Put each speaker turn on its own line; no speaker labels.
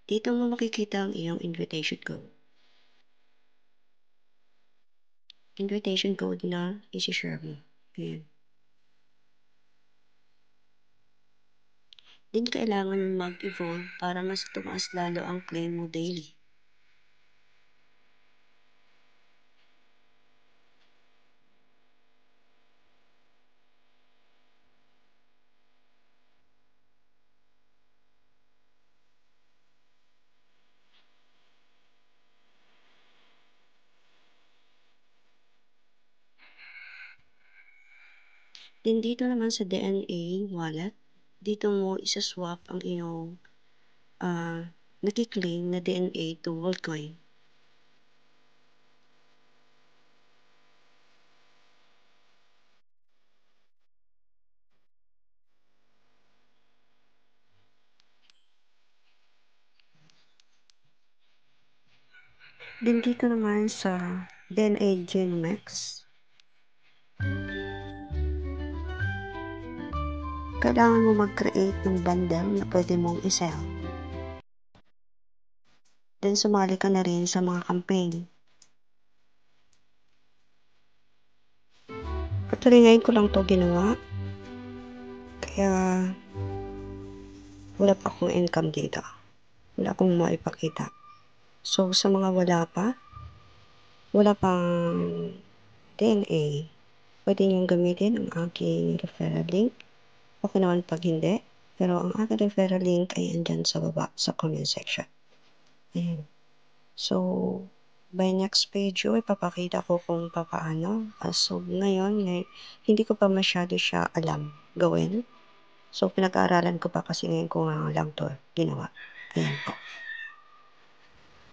Dito mo makikita ang iyong invitation code. Invitation code na isi-share mo. Ayan. Din kailangan mag-evolve para mas tumaas lalo ang claim mo daily. Din dito naman sa DNA wallet, dito mo isa-swap ang iyong naki-claim na DNA to Worldcoin. Din dito naman sa DNA GenMax, kailangan mo mag-create ng bundle na pwede mong i-sell. Then sumali ka na rin sa mga campaign. Actually, ngayon ko lang to ginawa. Kaya wala pa akong income dito. Wala akong maipakita. So, sa mga wala pang DNA, pwede niyong gamitin ang aking referral link. Okay naman pag hindi. Pero ang aking referral link ay andyan sa baba sa comment section. Ayan. So, by next video, ipapakita ko kung paano. So, ngayon, hindi ko pa masyado siya alam gawin. So, pinag-aaralan ko pa kasi ngayon ko lang to ginawa. Ayan po.